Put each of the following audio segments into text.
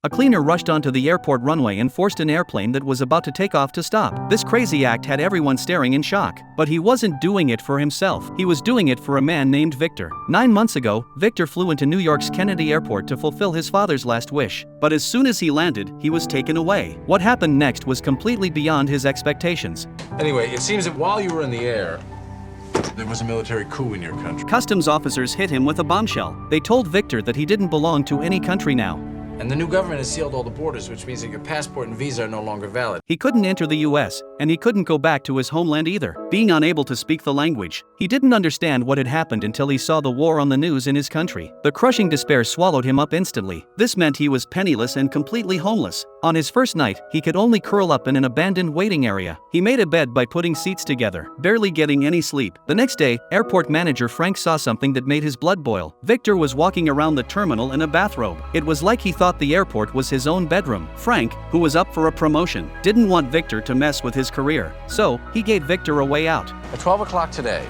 A cleaner rushed onto the airport runway and forced an airplane that was about to take off to stop. This crazy act had everyone staring in shock. But he wasn't doing it for himself. He was doing it for a man named Victor. 9 months ago, Victor flew into New York's Kennedy Airport to fulfill his father's last wish. But as soon as he landed, he was taken away. What happened next was completely beyond his expectations. Anyway, it seems that while you were in the air, there was a military coup in your country. Customs officers hit him with a bombshell. They told Victor that he didn't belong to any country now. And the new government has sealed all the borders, which means that your passport and visa are no longer valid. He couldn't enter the US, and he couldn't go back to his homeland either. Being unable to speak the language, he didn't understand what had happened until he saw the war on the news in his country. The crushing despair swallowed him up instantly. This meant he was penniless and completely homeless. On his first night, he could only curl up in an abandoned waiting area. He made a bed by putting seats together, barely getting any sleep. The next day, airport manager Frank saw something that made his blood boil. Victor was walking around the terminal in a bathrobe. It was like he thought the airport was his own bedroom. Frank, who was up for a promotion, didn't want Victor to mess with his career. So, he gave Victor a way out. At 12 o'clock today,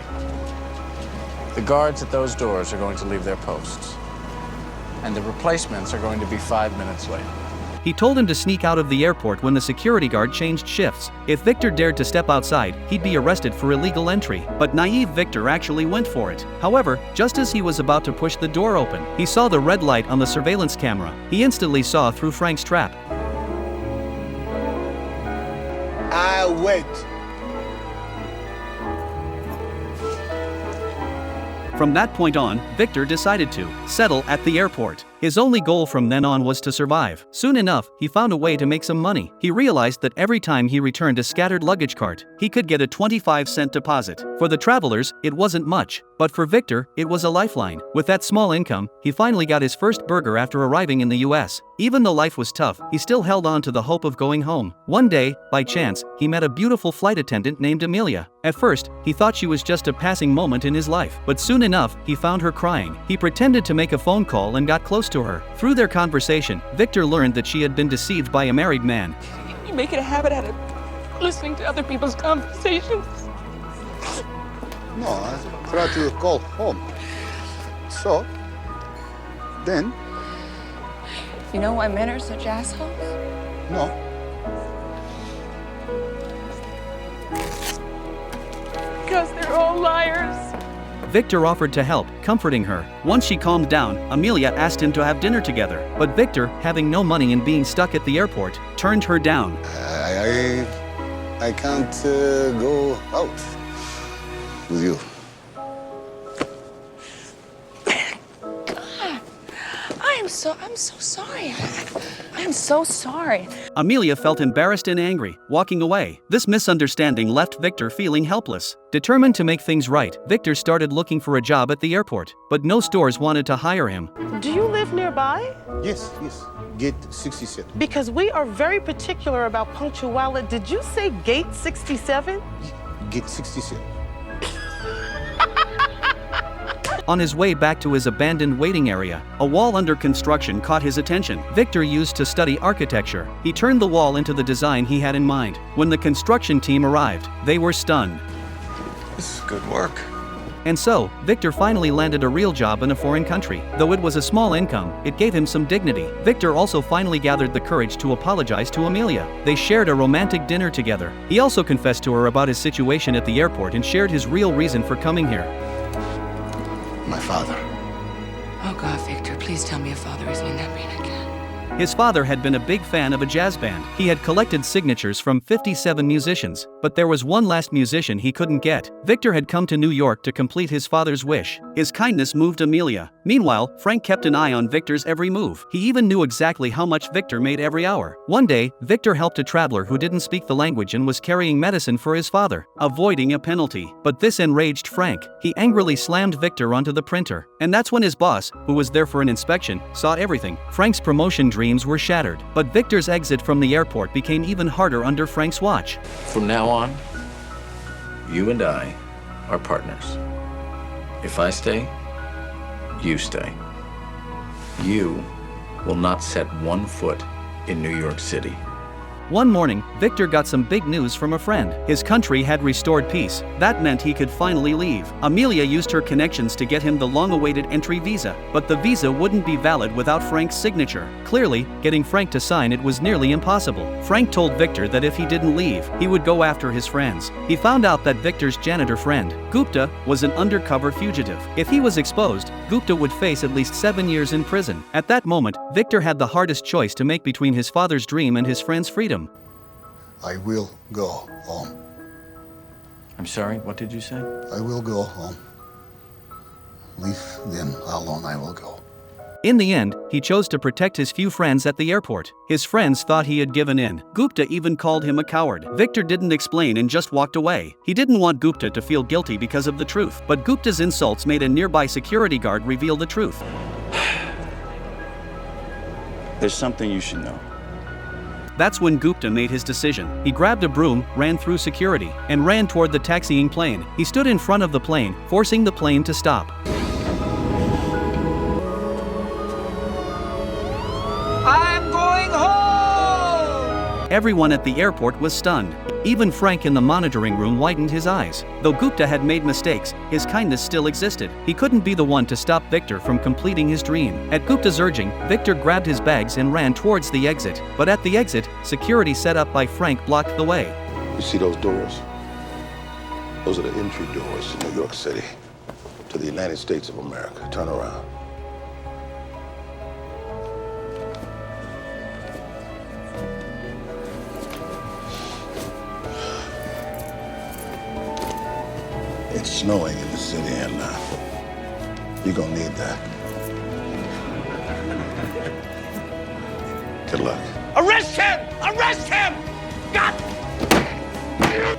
the guards at those doors are going to leave their posts. And the replacements are going to be 5 minutes late. He told him to sneak out of the airport when the security guard changed shifts. If Victor dared to step outside, he'd be arrested for illegal entry. But naive Victor actually went for it. However, just as he was about to push the door open, he saw the red light on the surveillance camera. He instantly saw through Frank's trap. I wait. From that point on, Victor decided to settle at the airport. His only goal from then on was to survive. Soon enough, he found a way to make some money. He realized that every time he returned a scattered luggage cart, he could get a 25-cent deposit. For the travelers, it wasn't much, but for Victor, it was a lifeline. With that small income, he finally got his first burger after arriving in the US. Even though life was tough, he still held on to the hope of going home. One day, by chance, he met a beautiful flight attendant named Amelia. At first, he thought she was just a passing moment in his life, but soon enough, he found her crying. He pretended to make a phone call and got close to her. Through their conversation, Victor learned that she had been deceived by a married man. You make it a habit out of listening to other people's conversations. No, I try to call home. So, then, You know why men are such assholes? no. Because they're all liars. Victor offered to help, comforting her. Once she calmed down, Amelia asked him to have dinner together. But Victor, having no money and being stuck at the airport, turned her down. I can't go out with you. I'm so sorry. I'm so sorry. Amelia felt embarrassed and angry, walking away. This misunderstanding left Victor feeling helpless. Determined to make things right, Victor started looking for a job at the airport, but no stores wanted to hire him. Do you live nearby? Yes. Gate 67. Because we are very particular about punctuality. Did you say gate 67? Gate 67. On his way back to his abandoned waiting area, a wall under construction caught his attention. Victor used to study architecture. He turned the wall into the design he had in mind. When the construction team arrived, they were stunned. This is good work. And so, Victor finally landed a real job in a foreign country. Though it was a small income, it gave him some dignity. Victor also finally gathered the courage to apologize to Amelia. They shared a romantic dinner together. He also confessed to her about his situation at the airport and shared his real reason for coming here. My father. Oh God, Victor, please tell me your father isn't in that rain again. His father had been a big fan of a jazz band. He had collected signatures from 57 musicians, but there was one last musician he couldn't get. Victor had come to New York to complete his father's wish. His kindness moved Amelia. Meanwhile, Frank kept an eye on Victor's every move. He even knew exactly how much Victor made every hour. One day, Victor helped a traveler who didn't speak the language and was carrying medicine for his father, avoiding a penalty. But this enraged Frank. He angrily slammed Victor onto the printer. And that's when his boss, who was there for an inspection, saw everything. Frank's promotion dreams were shattered. But Victor's exit from the airport became even harder under Frank's watch. From now on, you and I are partners. If I stay, you stay. You will not set one foot in New York City. One morning, Victor got some big news from a friend. His country had restored peace. That meant he could finally leave. Amelia used her connections to get him the long-awaited entry visa, but the visa wouldn't be valid without Frank's signature. Clearly, getting Frank to sign it was nearly impossible. Frank told Victor that if he didn't leave, he would go after his friends. He found out that Victor's janitor friend, Gupta, was an undercover fugitive. If he was exposed, Gupta would face at least 7 years in prison. At that moment, Victor had the hardest choice to make between his father's dream and his friend's freedom. I will go home. I'm sorry, what did you say? I will go home. Leave them alone, I will go. In the end, he chose to protect his few friends at the airport. His friends thought he had given in. Gupta even called him a coward. Victor didn't explain and just walked away. He didn't want Gupta to feel guilty because of the truth, but Gupta's insults made a nearby security guard reveal the truth. There's something you should know. That's when Gupta made his decision. He grabbed a broom, ran through security, and ran toward the taxiing plane. He stood in front of the plane, forcing the plane to stop. I'm going home! Everyone at the airport was stunned. Even Frank in the monitoring room widened his eyes. Though Gupta had made mistakes, his kindness still existed. He couldn't be the one to stop Victor from completing his dream. At Gupta's urging, Victor grabbed his bags and ran towards the exit. But at the exit, security set up by Frank blocked the way. You see those doors? Those are the entry doors to New York City, to the United States of America. Turn around. It's snowing in the city, and you're gonna need that. Good luck. Arrest him! Arrest him! God!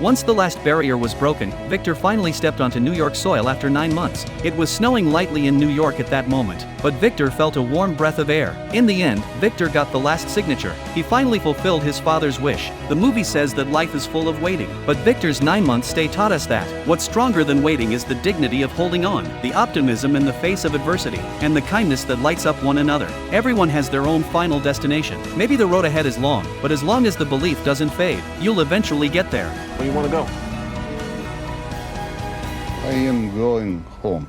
Once the last barrier was broken, Victor finally stepped onto New York soil after 9 months. It was snowing lightly in New York at that moment, but Victor felt a warm breath of air. In the end, Victor got the last signature. He finally fulfilled his father's wish. The movie says that life is full of waiting, but Victor's 9-month stay taught us that what's stronger than waiting is the dignity of holding on, the optimism in the face of adversity, and the kindness that lights up one another. Everyone has their own final destination. Maybe the road ahead is long, but as long as the belief doesn't fade, you'll eventually get there. Where you want to go? I am going home.